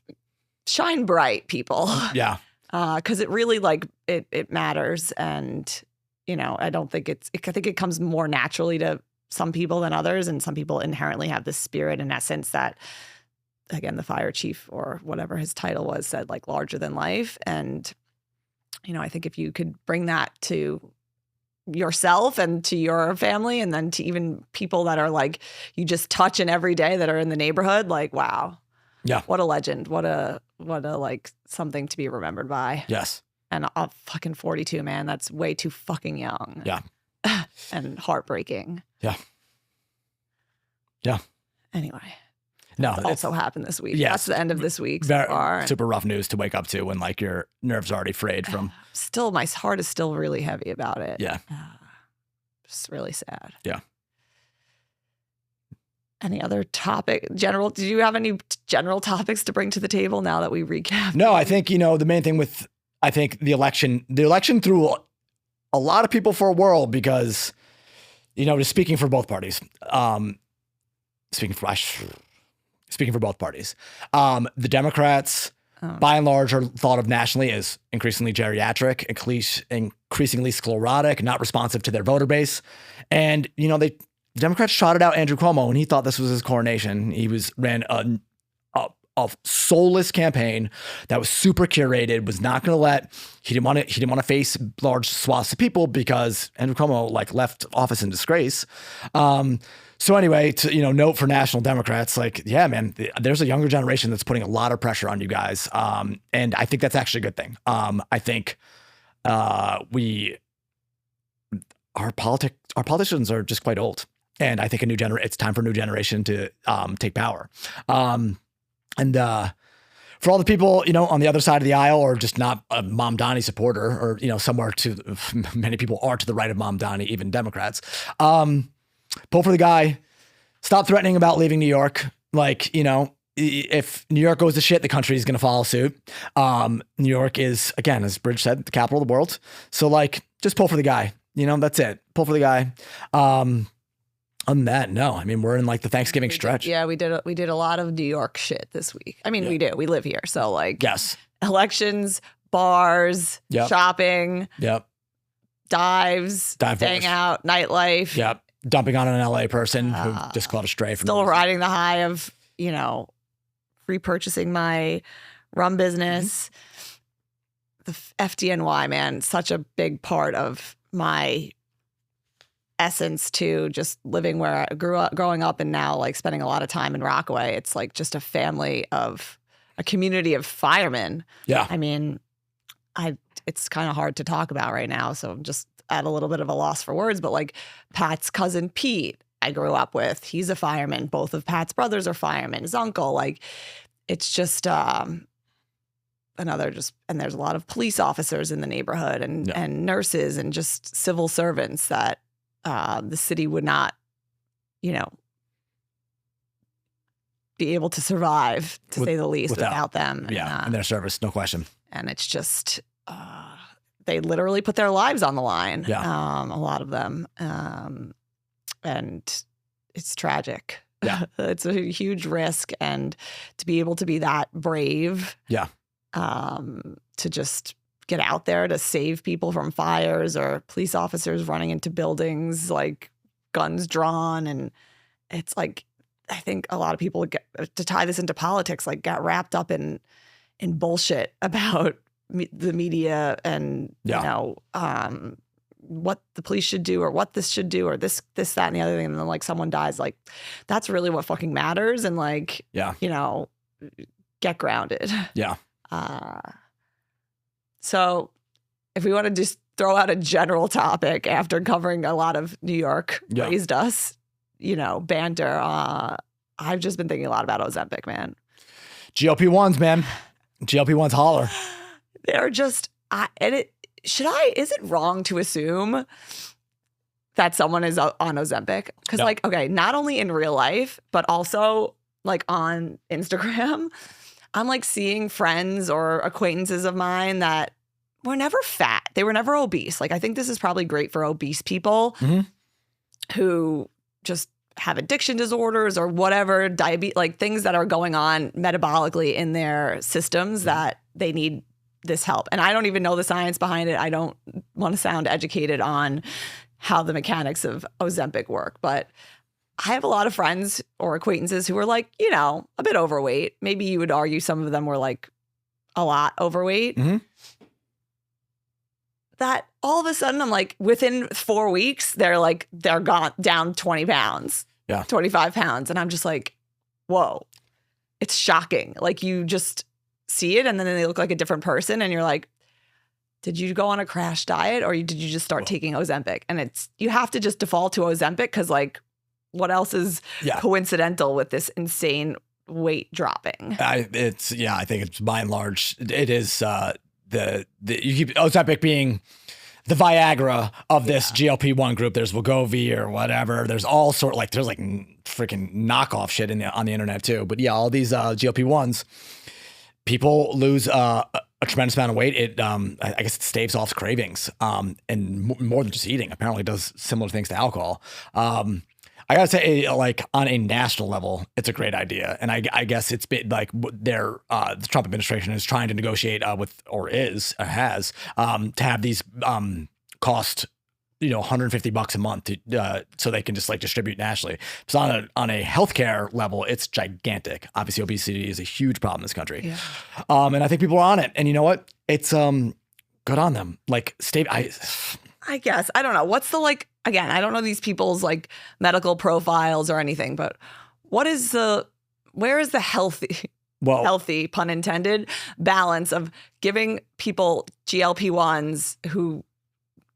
shine bright, people. Yeah. Because it really it matters, and I don't think I think it comes more naturally to some people than others, and some people inherently have this spirit and essence that, again, the fire chief or whatever his title was said larger than life, and I think if you could bring that to yourself and to your family, and then to even people that are you just touch in every day that are in the neighborhood, wow. Yeah. What a legend. What a something to be remembered by. Yes. And a fucking 42, man. That's way too fucking young. Yeah. And heartbreaking. Yeah. Yeah. Anyway. No, That also happened this week. Yes. That's the end of this week. Super rough news to wake up to when your nerves are already frayed from. Still, my heart is still really heavy about it. Yeah. Just really sad. Yeah. Any other topic? Do you have any general topics to bring to the table now that we recap? No, I think, the main thing with, the election threw a lot of people for a whirl because, just speaking for both parties, speaking for both parties, the Democrats, by and large, are thought of nationally as increasingly geriatric, increasingly sclerotic, not responsive to their voter base. And, the Democrats trotted out Andrew Cuomo, and he thought this was his coronation. He ran a soulless campaign that was super curated, was not going to he didn't want to face large swaths of people because Andrew Cuomo like left office in disgrace. So anyway, to, note for national Democrats, like, yeah, man, there's a younger generation that's putting a lot of pressure on you guys. And I think that's actually a good thing. I think our politicians are just quite old. And I think it's time for a new generation to take power. And for all the people, on the other side of the aisle, or just not a Mamdani supporter, or, somewhere many people are to the right of Mamdani, even Democrats, pull for the guy, stop threatening about leaving New York. Like, if New York goes to shit, the country is going to follow suit. New York is, again, as Bridge said, the capital of the world. So like, just pull for the guy, that's it. Pull for the guy. Other than that, no. I mean, we're in like the Thanksgiving stretch. We did a lot of New York shit this week. I mean, we live here. So like, yes, elections, bars, shopping, dives, staying out, nightlife. Yep. Dumping on an LA person who just caught a stray from still riding the high of, repurchasing my rum business. The FDNY, man, such a big part of my essence too, just living where I growing up and now like spending a lot of time in Rockaway. It's like just a community of firemen. Yeah. I mean, it's kind of hard to talk about right now. So I'm just at a little bit of a loss for words, but like Pat's cousin Pete, I grew up with, he's a fireman. Both of Pat's brothers are firemen. His uncle, like, it's just and there's a lot of police officers in the neighborhood and nurses and just civil servants that the city would not, be able to survive, to say the least, without them. Yeah, and their service, no question. And it's just, they literally put their lives on the line, yeah. A lot of them. And it's tragic. Yeah. It's a huge risk. And to be able to be that brave, to just get out there to save people from fires or police officers running into buildings, like guns drawn. And it's like, I think a lot of people to tie this into politics, like got wrapped up in bullshit about the media and, what the police should do or what this should do or this, that, and the other thing. And then like someone dies, like that's really what fucking matters. And like, get grounded. Yeah. So if we want to just throw out a general topic after covering a lot of New York raised us, banter, I've just been thinking a lot about Ozempic, man. GLP-1s, man. GLP-1s holler. They're just, is it wrong to assume that someone is on Ozempic? Because not only in real life, but also like on Instagram, I'm like seeing friends or acquaintances of mine that were never fat. They were never obese. Like I think this is probably great for obese people who just have addiction disorders or whatever, diabetes, like things that are going on metabolically in their systems that they need this help. And I don't even know the science behind it. I don't want to sound educated on how the mechanics of Ozempic work, but I have a lot of friends or acquaintances who are like, a bit overweight. Maybe you would argue some of them were like a lot overweight. That all of a sudden I'm like, within 4 weeks, they're gone down 20 pounds, 25 pounds. And I'm just like, whoa, it's shocking. Like you just see it and then they look like a different person. And you're like, did you go on a crash diet or did you just start taking Ozempic? And you have to just default to Ozempic because like, what else is coincidental with this insane weight dropping? I think it's by and large, it is you keep Ozempic being the Viagra of this GLP-1 group. There's Wegovy or whatever. There's all there's like freaking knockoff shit on the internet too. But all these GLP-1s, people lose a tremendous amount of weight. It I guess it staves off cravings and more than just eating. Apparently it does similar things to alcohol. I gotta say, like on a national level, it's a great idea, and I guess it's been like the Trump administration is trying to negotiate has to have these cost $150 a month to, so they can just like distribute nationally. So on a healthcare level, it's gigantic. Obviously, obesity is a huge problem in this country. Yeah. And I think people are on it. And you know what? It's good on them. Like I guess. I don't know. What's the like, again, I don't know these people's like medical profiles or anything, but where is the healthy, pun intended, balance of giving people GLP-1s who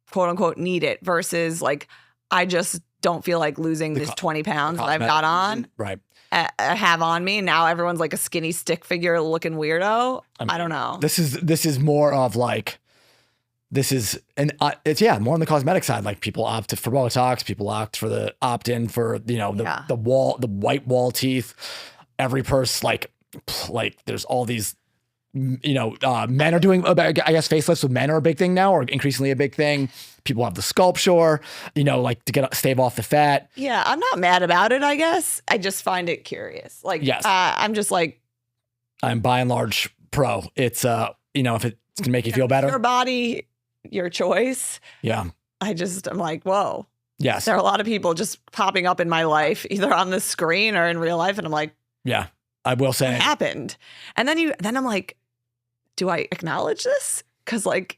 quote unquote need it versus like, I just don't feel like losing this 20 pounds that I've got on. Right. Have on me. Now everyone's like a skinny stick figure looking weirdo. I don't know. This is more of like, it's more on the cosmetic side. Like people opt for Botox, people opt in for the white wall teeth. Every purse, like there's all these, men are doing, I guess facelifts with men are a big thing now, or increasingly a big thing. People have the sculpture, like to stave off the fat. Yeah, I'm not mad about it, I guess. I just find it curious. Like, yes. I'm just like, I'm by and large pro. It's, if it's gonna make you feel better. Your body, your choice. Yeah. I'm like, whoa. Yes. There are a lot of people just popping up in my life, either on the screen or in real life. And I'm like, yeah, I will say what happened. And then I'm like, do I acknowledge this? Because like,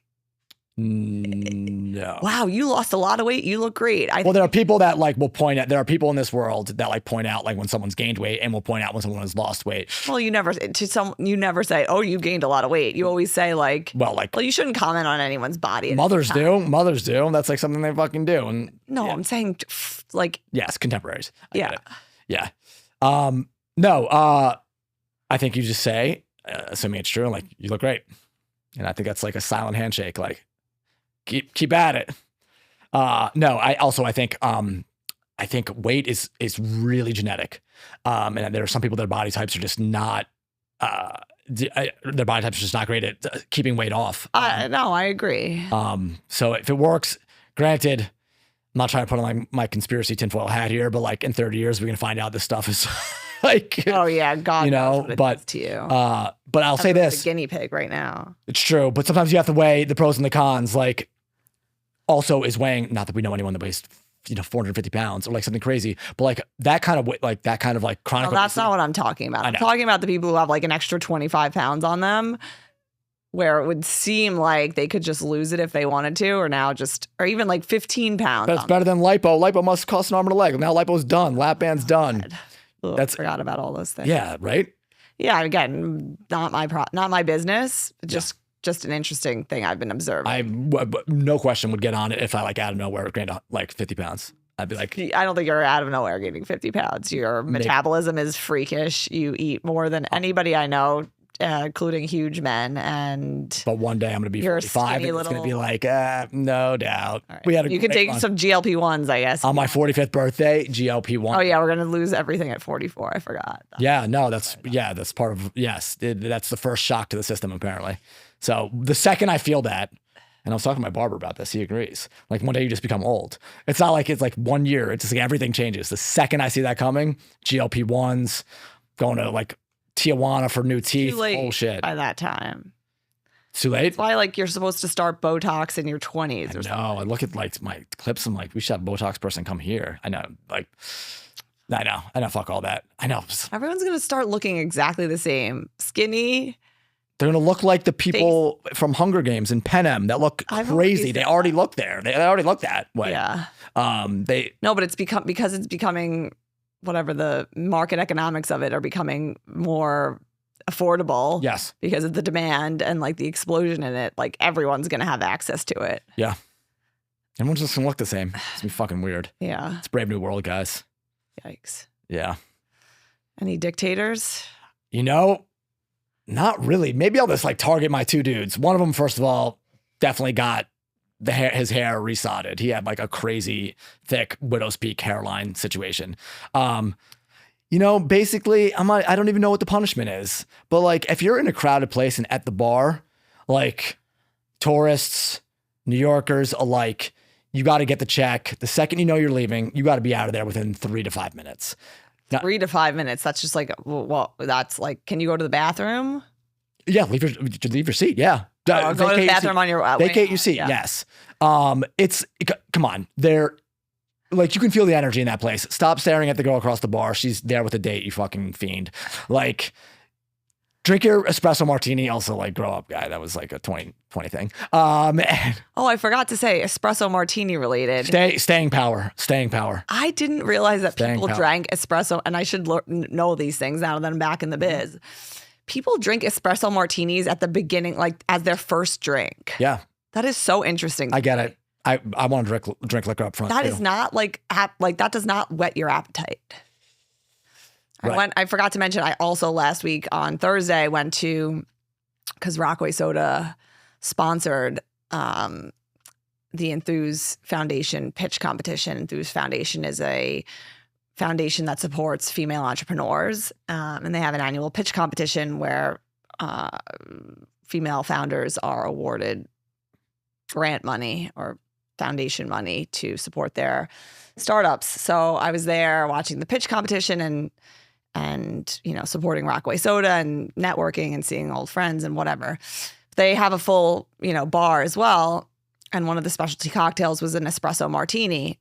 no. Wow, you lost a lot of weight. You look great. Well, there are people that like will point out. There are people in this world that like point out like when someone's gained weight, and will point out when someone has lost weight. Well, you never say, "Oh, you gained a lot of weight." You always say like, "Well, you shouldn't comment on anyone's body." Mothers do. Mothers do. That's like something they fucking do. And no, yeah. I'm saying like yes, contemporaries. Yeah, yeah. No. I think you just say, assuming it's true, like you look great, and I think that's like a silent handshake, like. Keep at it. No, I think weight is really genetic. And there are some people, their body types are just not, their body types are just not great at keeping weight off. No, I agree. So if it works, granted, I'm not trying to put on my conspiracy tinfoil hat here, but like in 30 years, we're going to find out this stuff is like, oh yeah, God knows what it does to you. But I'll say this. A guinea pig right now. It's true. But sometimes you have to weigh the pros and the cons. Like, also is weighing, not that we know anyone that weighs 450 pounds or like something crazy, but like that kind of chronic. No, that's not what I'm talking about. I'm talking about the people who have like an extra 25 pounds on them, where it would seem like they could just lose it if they wanted to, or even like 15 pounds. That's better than lipo. Lipo must cost an arm and a leg. Now lipo's done. Lap band's done. I forgot about all those things. Yeah, right. Yeah, again, not my business. Just an interesting thing I've been observing. I no question would get on it if I like out of nowhere gained like 50 pounds. I'd be like, I don't think you're out of nowhere gaining 50 pounds. Your metabolism is freakish. You eat more than anybody I know, including huge men. But one day I'm going to be 45 and it's going to be like, no doubt. Right. You can take some GLP-1s, I guess. On my 45th birthday, GLP-1. Oh yeah, we're going to lose everything at 44. I forgot. Yeah, no, that's part of, yes. That's the first shock to the system apparently. So the second I feel that, and I was talking to my barber about this, he agrees. Like one day you just become old. It's not like it's like 1 year. It's just like everything changes. The second I see that coming, GLP-1s, going to like Tijuana for new teeth. Too late bullshit. by that time. Too late? That's why like you're supposed to start Botox in your 20s or something. No, I look at like my clips. I'm like, we should have a Botox person come here. I know, fuck all that. I know. Everyone's going to start looking exactly the same. Skinny. They're going to look like the people from Hunger Games and Panem that look crazy. They already look there. They already look that way. Yeah. But it's because it's becoming whatever the market economics of it are becoming more affordable. Yes. Because of the demand and like the explosion in it. Like everyone's going to have access to it. Yeah. Everyone's just going to look the same. It's going to be fucking weird. Yeah. It's Brave New World, guys. Yikes. Yeah. Any dictators? Not really. Maybe I'll just like target my two dudes. One of them, first of all, definitely got his hair resodded. He had like a crazy thick widow's peak hairline situation. Basically, I don't even know what the punishment is. But like, if you're in a crowded place and at the bar, like tourists, New Yorkers alike, you got to get the check. The second you know you're leaving, you got to be out of there within 3 to 5 minutes. Now, 3 to 5 minutes. That's just like, well, that's like, can you go to the bathroom? Yeah, leave your seat. Yeah. Go to the Vacate bathroom on your way vacate out. your seat. Yeah. Yes. Come on. They're like, you can feel the energy in that place. Stop staring at the girl across the bar. She's there with a date, you fucking fiend. Like, drink your espresso martini. Also, like, grow up, guy. That was like a 2020 thing. Oh, I forgot to say espresso martini related. Staying power. I didn't realize that Staying people power. drank espresso, and I should know these things now that I'm back in the biz. People drink espresso martinis at the beginning, like as their first drink. Yeah, That is so interesting. I get it. I want to drink liquor up front. That too. is not like that does not whet your appetite. Right. I forgot to mention, I also last week on Thursday went to, because Rockaway Soda sponsored the Enthuse Foundation pitch competition. Enthuse Foundation is a foundation that supports female entrepreneurs, and they have an annual pitch competition where female founders are awarded grant money or foundation money to support their startups. So I was there watching the pitch competition and supporting Rockaway Soda and networking and seeing old friends and whatever. They have a full bar as well, and one of the specialty cocktails was an espresso martini.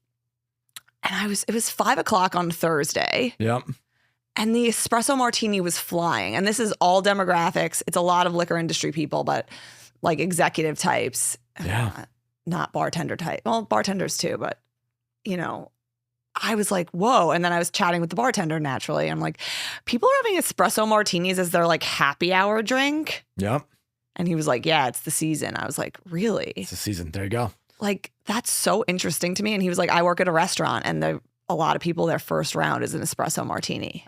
And it was 5:00 on Thursday. Yep. And the espresso martini was flying. And this is all demographics. It's a lot of liquor industry people, but like executive types. Yeah. Not bartender type. Well, bartenders too, but I was like, whoa. And then I was chatting with the bartender naturally. I'm like, people are having espresso martinis as their like happy hour drink. Yep. And he was like, yeah, it's the season. I was like, really? It's the season. There you go. Like, that's so interesting to me. And he was like, I work at a restaurant, and a lot of people, their first round is an espresso martini.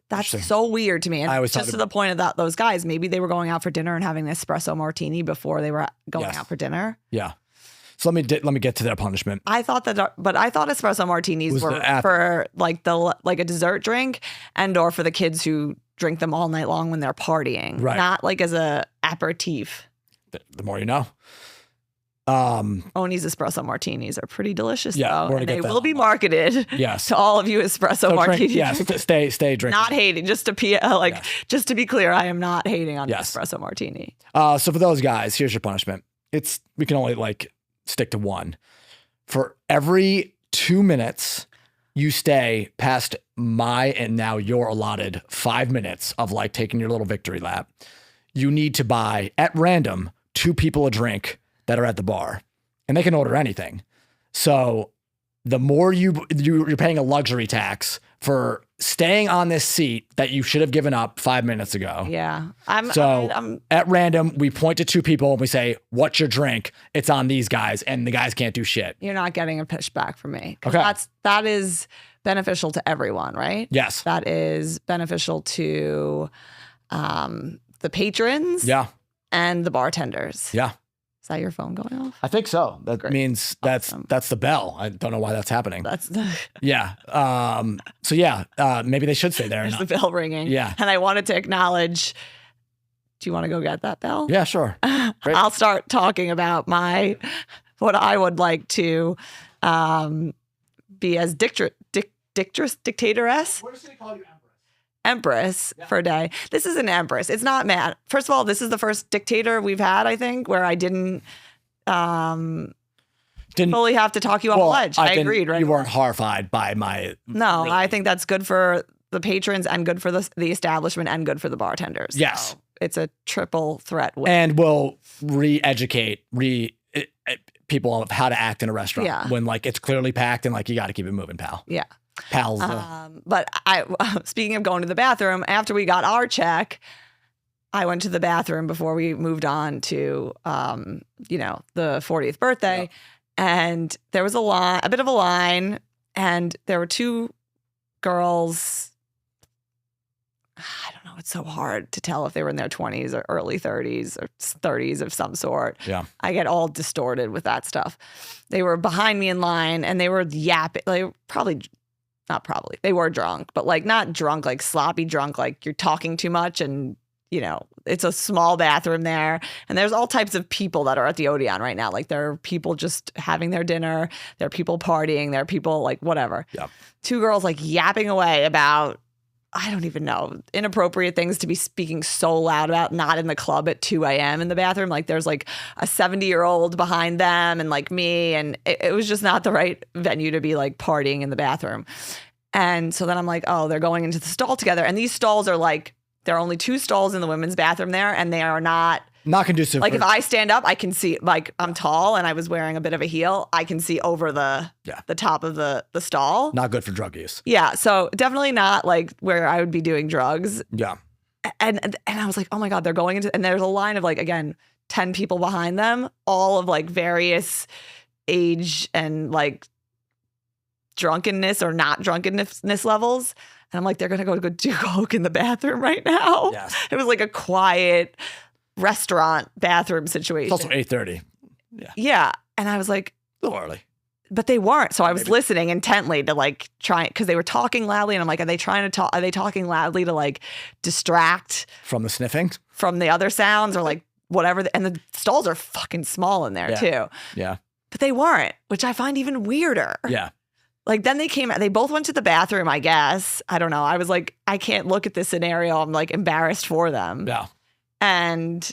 That's so weird to me. And I always just to the point of that, those guys, maybe they were going out for dinner and having an espresso martini before they were going out for dinner. Yeah. So let me get to their punishment. I thought espresso martinis were for like a dessert drink and or for the kids who drink them all night long when they're partying, Right. not like as a aperitif. The more you know. Oni's espresso martinis are pretty delicious, Yeah, though. And they will be marketed Yes. to all of you espresso martinis. Yes. Stay drinking. Not hating, just to be clear, I am not hating on the espresso martini. So for those guys, here's your punishment. We can only like stick to one. For every 2 minutes you stay past my and now your allotted 5 minutes of like taking your little victory lap, you need to buy at random 2 people a drink that are at the bar, and they can order anything. So the more you're paying a luxury tax for staying on this seat that you should have given up 5 minutes ago. Yeah. At random, we point to 2 people and we say, what's your drink? It's on these guys, and the guys can't do shit. You're not getting a pushback from me. Okay. That is beneficial to everyone, right? Yes. That is beneficial to the patrons. Yeah. And the bartenders. Yeah. Is that your phone going off? I think so. That means that's the bell. I don't know why that's happening. Yeah. Maybe they should stay there. There's the bell ringing. Yeah. And I wanted to acknowledge. Do you want to go get that bell? Yeah, sure. Great. I'll start talking about what I would like to be as dictatoress. What does they call you, Empress for a day. This is an empress. It's not mad. First of all, this is the first dictator we've had, I think, where I didn't fully have to talk you off a ledge. I agreed, right? You weren't horrified by my... No, I think that's good for the patrons and good for the establishment and good for the bartenders. Yes. So it's a triple threat win. And will re-educate people of how to act in a restaurant when like it's clearly packed and like you got to keep it moving, pal. Yeah. Pals. But speaking of going to the bathroom, after we got our check, I went to the bathroom before we moved on to, the 40th birthday. Yeah. And there was a bit of a line, and there were 2 girls. I don't know. It's so hard to tell if they were in their 20s or early 30s or 30s of some sort. Yeah. I get all distorted with that stuff. They were behind me in line, and they were yapping. They were they were drunk, but like not drunk, like sloppy drunk, like you're talking too much. And, it's a small bathroom there. And there's all types of people that are at the Odeon right now. Like there are people just having their dinner. There are people partying. There are people like whatever. Yeah. 2 girls like yapping away about I don't even know, inappropriate things to be speaking so loud about, not in the club at 2 a.m. in the bathroom. Like there's like a 70-year-old behind them and like me. And it was just not the right venue to be like partying in the bathroom. And so then I'm like, oh, they're going into the stall together. And these stalls are like, there are only 2 stalls in the women's bathroom there. And they are not conducive. like if I stand up, I can see, like I'm tall and I was wearing a bit of a heel, I can see over the top of the stall. Not good for drug use. Yeah. So definitely not like where I would be doing drugs. Yeah. And I was like, oh my God, they're going into, and there's a line of like, again, 10 people behind them, all of like various age and like drunkenness or not drunkenness levels. And I'm like, they're going to go do coke in the bathroom right now. Yes. It was like a quiet restaurant bathroom situation. It's also 8:30. Yeah. Yeah. And I was like, A little early. but they weren't. So I was Maybe. listening intently to like try, because they were talking loudly. And I'm like, are they trying to talk? Are they talking loudly to like distract From the sniffing? from the other sounds or like whatever? And the stalls are fucking small in there Yeah. too. Yeah. But they weren't, which I find even weirder. Yeah. Like then they both went to the bathroom, I guess. I don't know. I was like, I can't look at this scenario. I'm like embarrassed for them. Yeah. And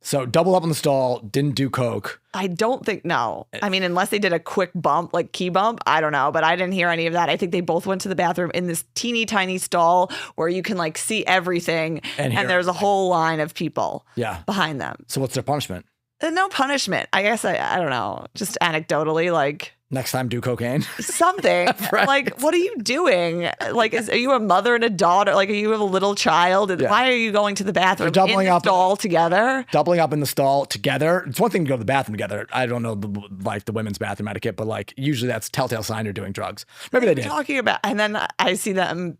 So double up on the stall, didn't do coke. I don't think, no. I mean, unless they did a quick bump, like key bump, I don't know. But I didn't hear any of that. I think they both went to the bathroom in this teeny tiny stall where you can like see everything. And And there's a whole line of people Yeah. behind them. So what's their punishment? And no punishment. I guess I don't know. Just anecdotally, like Next time, do cocaine. something. Right. Like, what are you doing? Like, are you a mother and a daughter? Like, are you a little child? Yeah. Why are you going to the bathroom You're doubling in the up. stall together? Doubling up in the stall together. It's one thing to go to the bathroom together. I don't know the women's bathroom etiquette, but like usually that's telltale sign you're doing drugs. Maybe they did. Talking about, and then I see them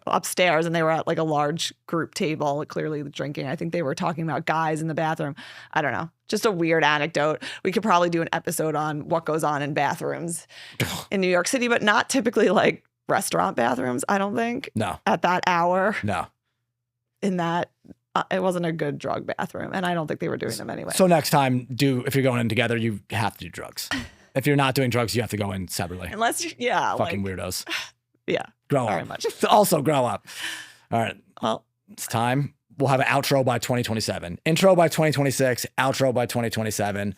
upstairs, and they were at like a large group table, clearly drinking. I think they were talking about guys in the bathroom. I don't know. Just a weird anecdote. We could probably do an episode on what goes on in bathrooms in New York City, but not typically like restaurant bathrooms. I don't think No. at that hour. No. In that it wasn't a good drug bathroom, and I don't think they were doing them anyway. So next time, if you're going in together, you have to do drugs. If you're not doing drugs, you have to go in separately. Unless you, Fucking like, weirdos. yeah, Grow very up. much. Also grow up. All right. Well, It's time. We'll have an outro by 2027. Intro by 2026. Outro by 2027.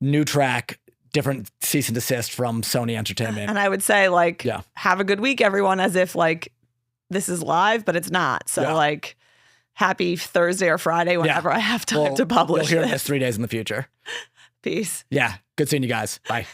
New track. Different cease and desist from Sony Entertainment. and I would say like, Yeah. have a good week, everyone, as if like this is live, but it's not. So Yeah. like, happy Thursday or Friday whenever I have time to publish We'll hear this. this 3 days in the future. Peace. Yeah. Good seeing you guys. Bye.